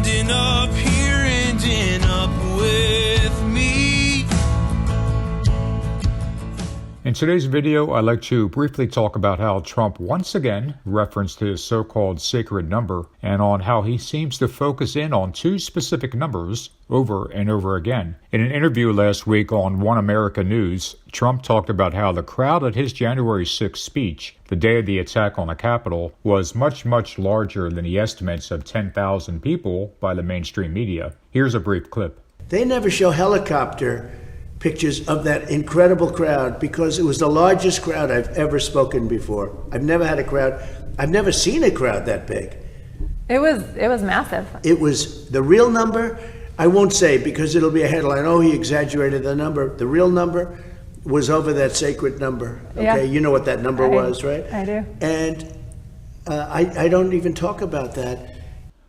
ending up here, ending up with me. In today's video, I'd like to briefly talk about how Trump once again referenced his so-called sacred number and on how he seems to focus in on two specific numbers over and over again. In an interview last week on One America News, Trump talked about how the crowd at his January 6th speech, the day of the attack on the Capitol, was much, much larger than the estimates of 10,000 people by the mainstream media. Here's a brief clip. They never show helicopter pictures of that incredible crowd because it was the largest crowd I've ever spoken before. I've never seen a crowd that big. It was massive. It was the real number. I won't say because it'll be a headline. Oh, he exaggerated the number. The real number was over that sacred number. Okay, yeah. You know what that number was, right? I do. And I don't even talk about that.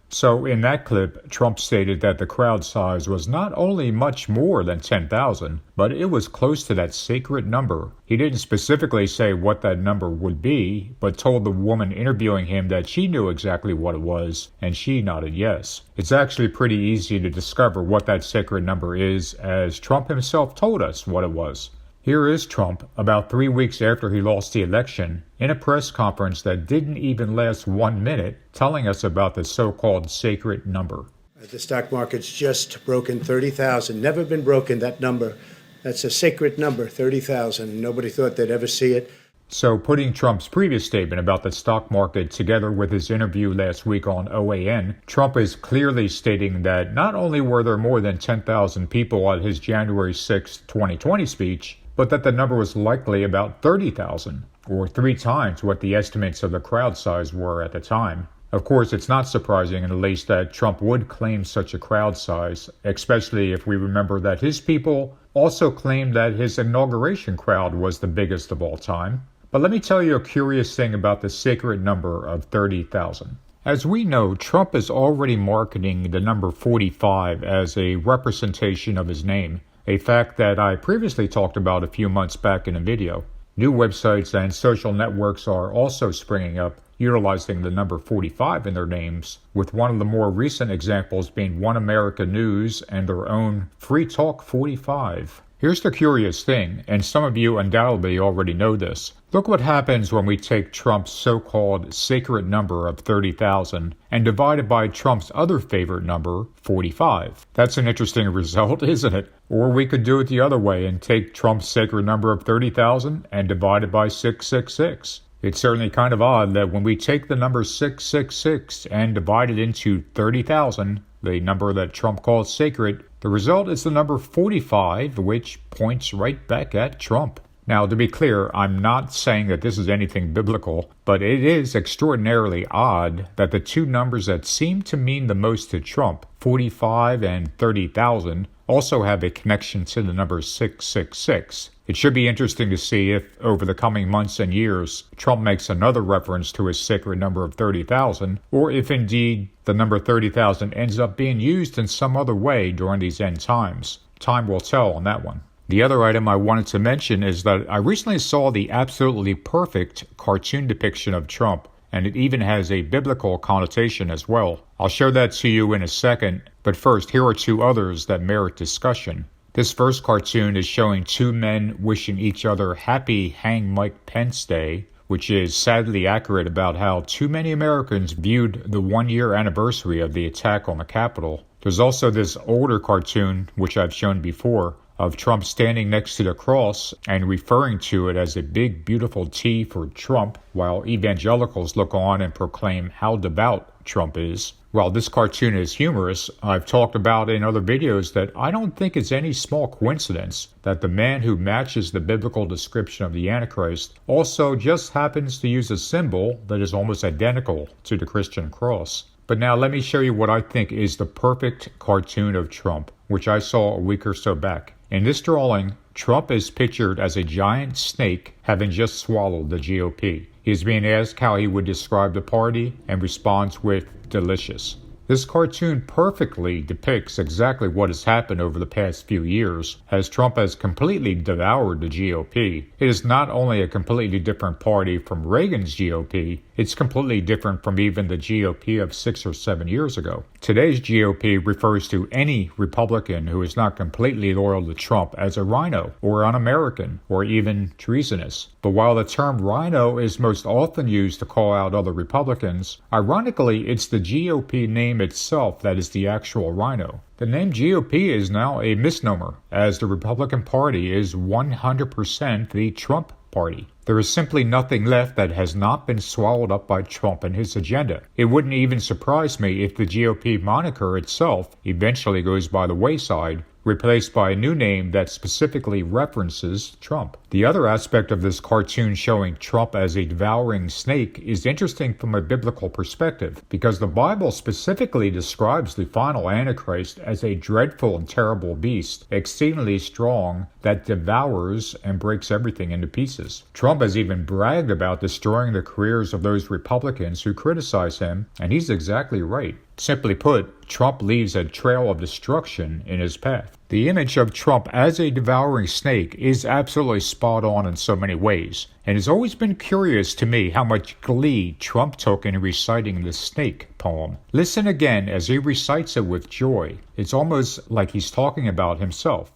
So in that clip, Trump stated that the crowd size was not only much more than 10,000, but it was close to that sacred number. He didn't specifically say what that number would be, but told the woman interviewing him that she knew exactly what it was, and she nodded yes. It's actually pretty easy to discover what that sacred number is, as Trump himself told us what it was. Here is Trump, about 3 weeks after he lost the election, in a press conference that didn't even last 1 minute, telling us about the so-called sacred number. The stock market's just broken 30,000. Never been broken, that number. That's a sacred number, 30,000. Nobody thought they'd ever see it. So putting Trump's previous statement about the stock market together with his interview last week on OAN, Trump is clearly stating that not only were there more than 10,000 people at his January 6, 2020 speech, but that the number was likely about 30,000, or 3 times what the estimates of the crowd size were at the time. Of course, it's not surprising in the least that Trump would claim such a crowd size, especially if we remember that his people also claimed that his inauguration crowd was the biggest of all time. But let me tell you a curious thing about the sacred number of 30,000. As we know, Trump is already marketing the number 45 as a representation of his name, a fact that I previously talked about a few months back in a video. New websites and social networks are also springing up, utilizing the number 45 in their names, with one of the more recent examples being One America News and their own Free Talk 45. Here's the curious thing, and some of you undoubtedly already know this. Look what happens when we take Trump's so-called sacred number of 30,000 and divide it by Trump's other favorite number, 45. That's an interesting result, isn't it? Or we could do it the other way and take Trump's sacred number of 30,000 and divide it by 666. It's certainly kind of odd that when we take the number 666 and divide it into 30,000, the number that Trump calls sacred, the result is the number 45, which points right back at Trump. Now, to be clear, I'm not saying that this is anything biblical, but it is extraordinarily odd that the two numbers that seem to mean the most to Trump, 45 and 30,000, also have a connection to the number 666. It should be interesting to see if, over the coming months and years, Trump makes another reference to his sacred number of 30,000, or if indeed the number 30,000 ends up being used in some other way during these end times. Time will tell on that one. The other item I wanted to mention is that I recently saw the absolutely perfect cartoon depiction of Trump, and it even has a biblical connotation as well. I'll show that to you in a second, but first, here are 2 others that merit discussion. This first cartoon is showing 2 men wishing each other happy Hang Mike Pence Day, which is sadly accurate about how too many Americans viewed the 1-year anniversary of the attack on the Capitol. There's also this older cartoon, which I've shown before, of Trump standing next to the cross and referring to it as a big, beautiful T for Trump, while evangelicals look on and proclaim how devout Trump is. While this cartoon is humorous, I've talked about in other videos that I don't think it's any small coincidence that the man who matches the biblical description of the Antichrist also just happens to use a symbol that is almost identical to the Christian cross. But now let me show you what I think is the perfect cartoon of Trump, which I saw a week or so back. In this drawing, Trump is pictured as a giant snake having just swallowed the GOP. He is being asked how he would describe the party and responds with delicious. This cartoon perfectly depicts exactly what has happened over the past few years, as Trump has completely devoured the GOP. It is not only a completely different party from Reagan's GOP, it's completely different from even the GOP of 6 or 7 years ago. Today's GOP refers to any Republican who is not completely loyal to Trump as a rhino, or un-American, or even treasonous. But while the term rhino is most often used to call out other Republicans, ironically, it's the GOP name itself that is the actual rhino. The name GOP is now a misnomer, as the Republican Party is 100% the Trump Party. There is simply nothing left that has not been swallowed up by Trump and his agenda. It wouldn't even surprise me if the GOP moniker itself eventually goes by the wayside, replaced by a new name that specifically references Trump. The other aspect of this cartoon showing Trump as a devouring snake is interesting from a biblical perspective, because the Bible specifically describes the final Antichrist as a dreadful and terrible beast, exceedingly strong, that devours and breaks everything into pieces. Trump has even bragged about destroying the careers of those Republicans who criticize him, and he's exactly right. Simply put, Trump leaves a trail of destruction in his path. The image of Trump as a devouring snake is absolutely spot on in so many ways, and it's always been curious to me how much glee Trump took in reciting the snake poem. Listen again as he recites it with joy. It's almost like he's talking about himself.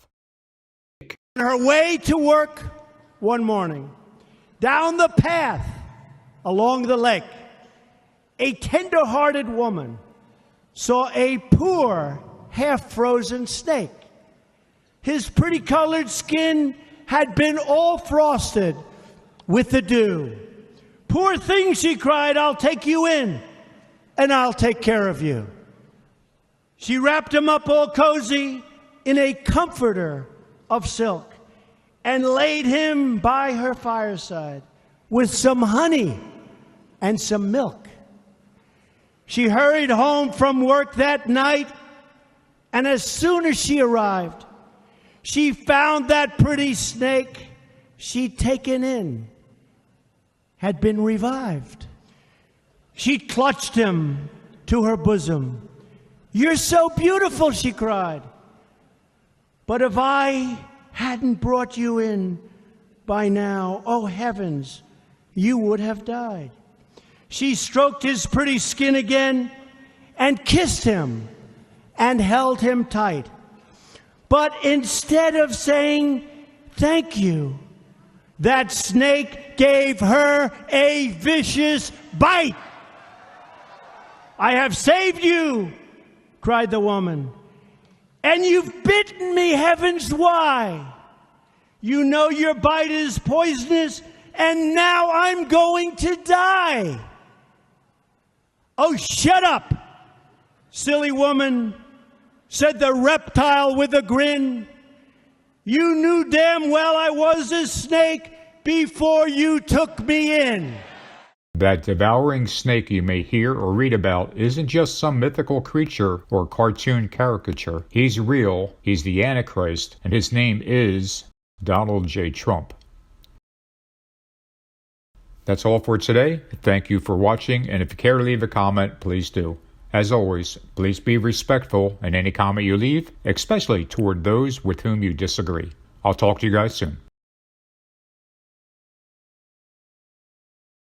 On her way to work one morning, down the path along the lake, a tender-hearted woman saw a poor, half-frozen snake. His pretty-colored skin had been all frosted with the dew. "Poor thing," she cried, "I'll take you in, and I'll take care of you." She wrapped him up all cozy in a comforter of silk and laid him by her fireside with some honey and some milk. She hurried home from work that night, and as soon as she arrived, she found that pretty snake she'd taken in had been revived. She clutched him to her bosom. "You're so beautiful," she cried. "But if I hadn't brought you in by now, oh heavens, you would have died." She stroked his pretty skin again and kissed him and held him tight. But instead of saying thank you, that snake gave her a vicious bite. "I have saved you," cried the woman, "and you've bitten me. Heavens, why? You know your bite is poisonous, and now I'm going to die." "Oh, shut up, silly woman," said the reptile with a grin. "You knew damn well I was a snake before you took me in." That devouring snake you may hear or read about isn't just some mythical creature or cartoon caricature. He's real, he's the Antichrist, and his name is Donald J. Trump. That's all for today. Thank you for watching, and if you care to leave a comment, please do. As always, please be respectful in any comment you leave, especially toward those with whom you disagree. I'll talk to you guys soon.